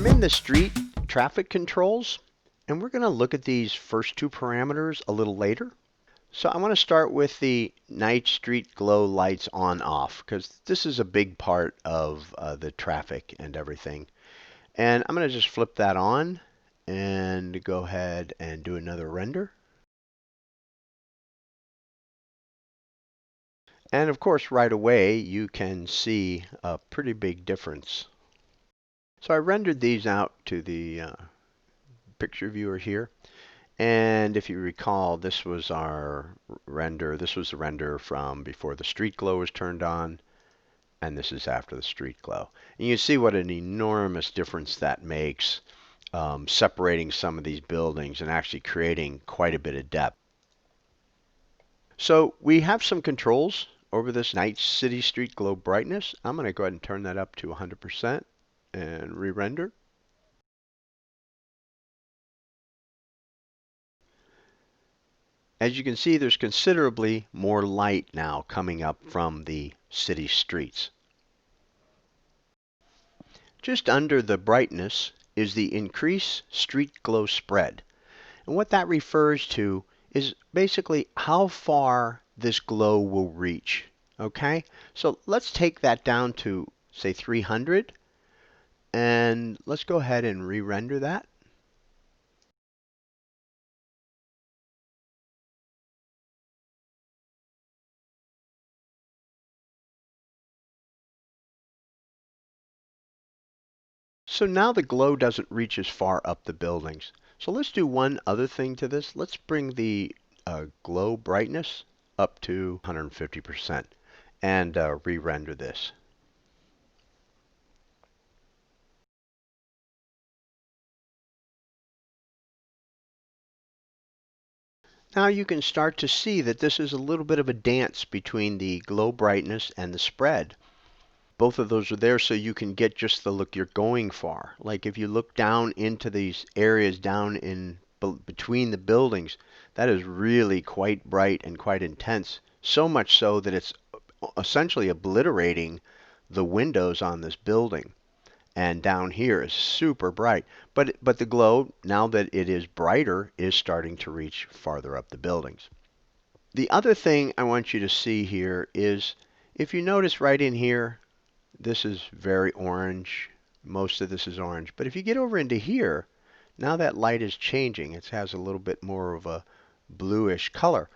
in the street traffic controls, and we're going to look at these first two parameters a little later. So I want to start with the night street glow lights on off because this is a big part of the traffic and everything. And I'm going to just flip that on and go ahead and do another render. And of course, right away, you can see a pretty big difference. So I rendered these out to the picture viewer here. And if you recall, this was our render. This was the render from before the street glow was turned on. And this is after the street glow. And you see what an enormous difference that makes, separating some of these buildings and actually creating quite a bit of depth. So we have some controls over this night city street glow brightness. I'm going to go ahead and turn that up to 100% and re-render. As you can see, there's considerably more light now coming up from the city streets. Just under the brightness is the increase street glow spread. And what that refers to is basically how far this glow will reach. Okay, so let's take that down to, say, 300. And let's go ahead and re-render that. So now the glow doesn't reach as far up the buildings. So let's do one other thing to this. Let's bring the glow brightness up to 150% and re-render this. Now you can start to see that this is a little bit of a dance between the glow brightness and the spread. Both of those are there so you can get just the look you're going for. Like if you look down into these areas down in between the buildings, that is really quite bright and quite intense. So much so that it's essentially obliterating the windows on this building. And down here is super bright. But the glow, now that it is brighter, is starting to reach farther up the buildings. The other thing I want you to see here is, if you notice right in here, this is very orange. Most of this is orange. But if you get over into here, now that light is changing. It has a little bit more of a bluish color.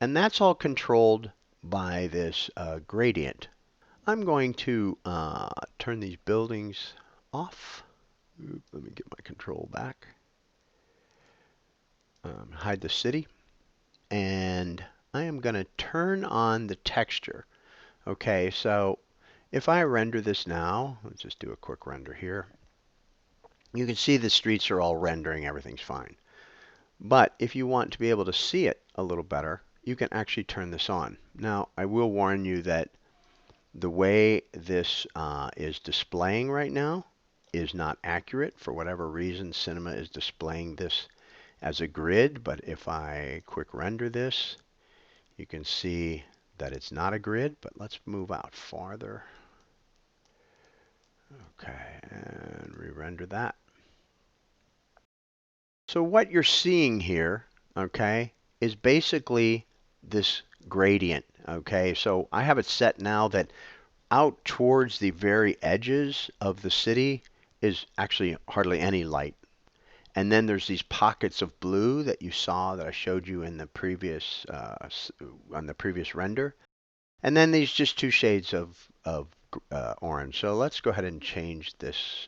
And that's all controlled by this gradient. I'm going to turn these buildings off. Let me get my control back. Hide the city. And I am going to turn on the texture. Okay, so if I render this now, let's just do a quick render here. You can see the streets are all rendering, everything's fine. But if you want to be able to see it a little better, you can actually turn this on. Now, I will warn you that the way this is displaying right now is not accurate. For whatever reason, Cinema is displaying this as a grid, but if I quick render this, you can see that it's not a grid, but let's move out farther. Okay, and re-render that. So what you're seeing here, okay, is basically this gradient, okay? So I have it set now that out towards the very edges of the city is actually hardly any light. And then there's these pockets of blue that you saw that I showed you in the previous on the previous render. And then these just two shades of orange. So let's go ahead and change this.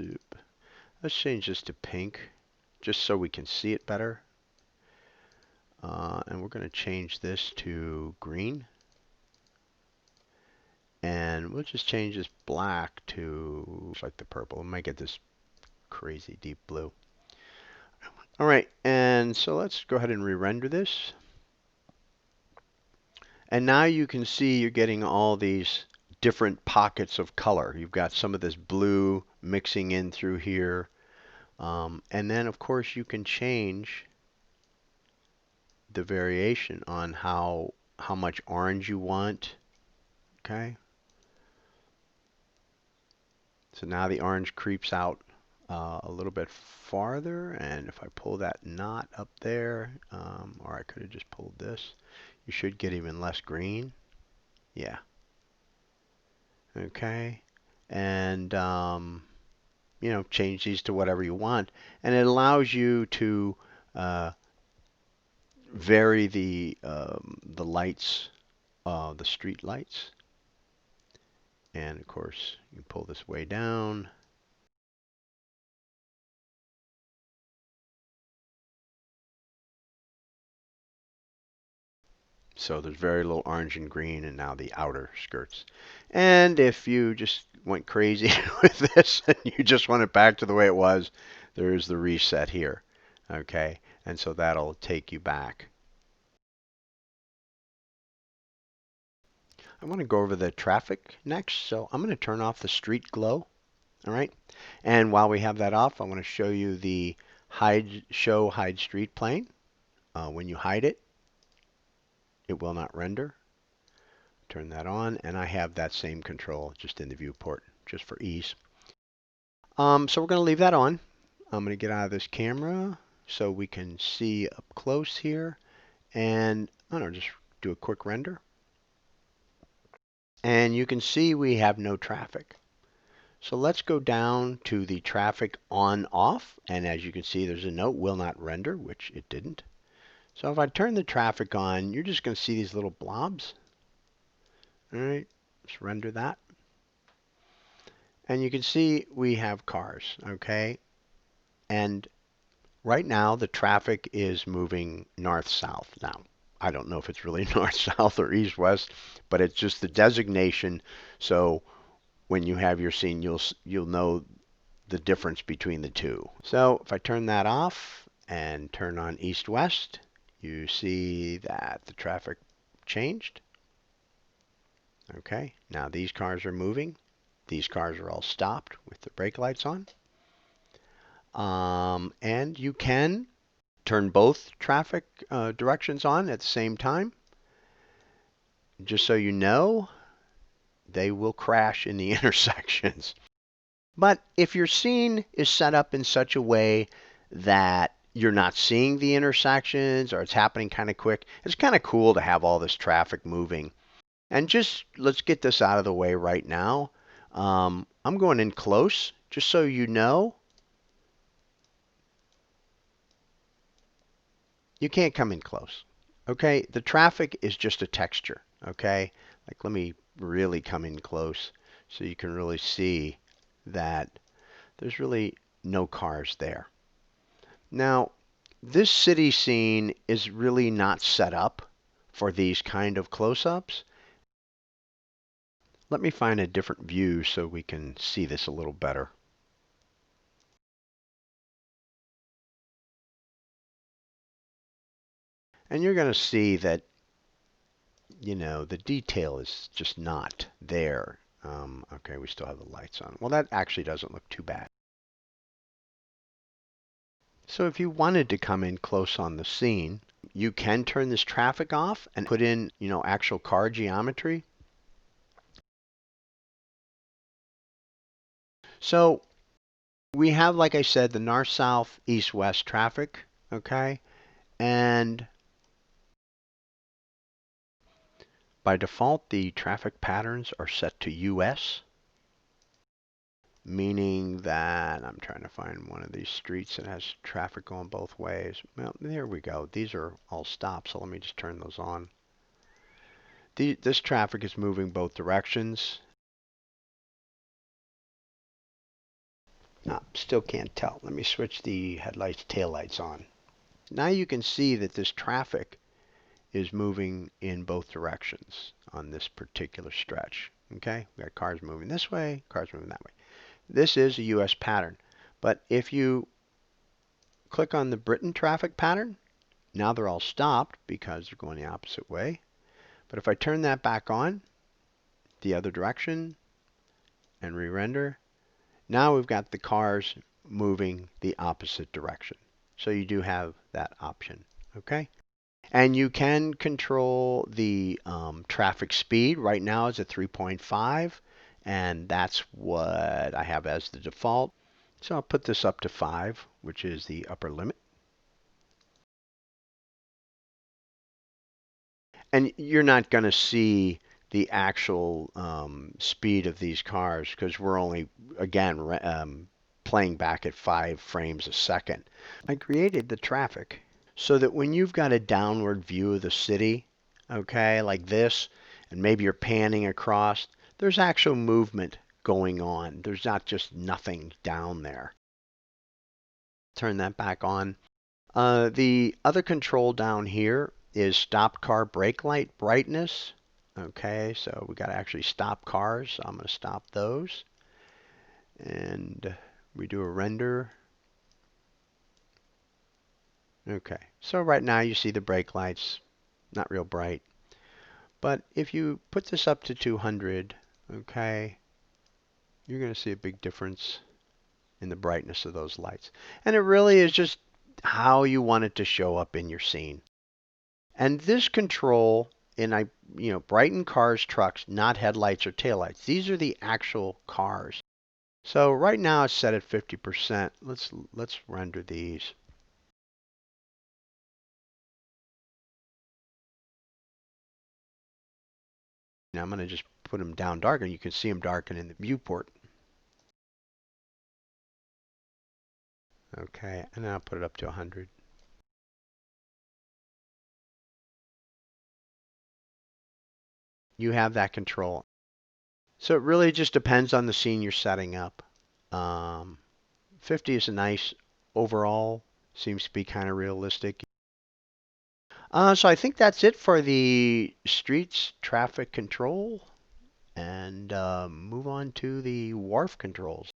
Let's change this to pink, just so we can see it better. And we're going to change this to green. And we'll just change this black to like the purple. We might get this crazy deep blue. All right, and so let's go ahead and re-render this. And now you can see you're getting all these different pockets of color. You've got some of this blue mixing in through here. And then, of course, you can change the variation on how much orange you want. Okay. So now the orange creeps out a little bit farther, and if I pull that knot up there, or I could have just pulled this, you should get even less green. Yeah. Okay. And change these to whatever you want, and it allows you to uh, vary the lights, the street lights, and of course you pull this way down. So there's very little orange and green, and now the outer skirts. And if you just went crazy with this and you just want it back to the way it was, there's the reset here. Okay, and so that'll take you back. I want to go over the traffic next, so I'm going to turn off the street glow. All right, and while we have that off, I want to show you the hide street plane. When you hide it, it will not render. Turn that on, and I have that same control just in the viewport, just for ease. So we're going to leave that on. I'm going to get out of this camera so we can see up close here, and I don't know, just do a quick render. And you can see we have no traffic. So let's go down to the traffic on off, and as you can see there's a note, will not render, which it didn't. So if I turn the traffic on, you're just going to see these little blobs. All right, let's render that. And you can see we have cars, okay? And right now the traffic is moving north-south. Now, I don't know if it's really north-south or east-west, but it's just the designation. So when you have your scene, you'll know the difference between the two. So if I turn that off and turn on east-west, you see that the traffic changed. Okay, now these cars are moving. These cars are all stopped with the brake lights on. And you can turn both traffic directions on at the same time. Just so you know, they will crash in the intersections. But if your scene is set up in such a way that you're not seeing the intersections or it's happening kind of quick, it's kind of cool to have all this traffic moving. And just let's get this out of the way right now. I'm going in close, just so you know. You can't come in close. Okay, the traffic is just a texture. Okay, like let me really come in close so you can really see that there's really no cars there. Now, this city scene is really not set up for these kind of close-ups. Let me find a different view so we can see this a little better. And you're going to see that, the detail is just not there. Okay, we still have the lights on. Well, that actually doesn't look too bad. So if you wanted to come in close on the scene, you can turn this traffic off and put in, actual car geometry. So we have, like I said, the north, south, east, west traffic, okay? And by default, the traffic patterns are set to US, meaning that I'm trying to find one of these streets that has traffic going both ways. Well, there we go. These are all stops, so let me just turn those on. This traffic is moving both directions. Still can't tell. Let me switch the headlights, taillights on. Now you can see that this traffic is moving in both directions on this particular stretch. Okay, we got cars moving this way, cars moving that way. This is a US pattern. But if you click on the Britain traffic pattern, now they're all stopped because they're going the opposite way. But if I turn that back on, the other direction, and re-render, now we've got the cars moving the opposite direction. So you do have that option. Okay? And you can control the traffic speed. Right now it's at 3.5, and that's what I have as the default. So I'll put this up to 5, which is the upper limit. And you're not going to see the actual speed of these cars because we're only, again, playing back at 5 frames a second. I created the traffic so that when you've got a downward view of the city, okay, like this, and maybe you're panning across, there's actual movement going on. There's not just nothing down there. Turn that back on. The other control down here is stop car brake light brightness. Okay, so we got to actually stop cars. So I'm going to stop those. And we do a render. Okay, so right now you see the brake lights, not real bright. But if you put this up to 200, okay, you're going to see a big difference in the brightness of those lights. And it really is just how you want it to show up in your scene. And this control, and brighten cars, trucks, not headlights or taillights. These are the actual cars. So right now it's set at 50%. Let's render these. Now I'm going to just put them down dark, and you can see them darken in the viewport. Okay, and then I'll put it up to 100. You have that control. So it really just depends on the scene you're setting up. 50 is a nice overall, seems to be kind of realistic. So I think that's it for the streets traffic control, and move on to the wharf controls.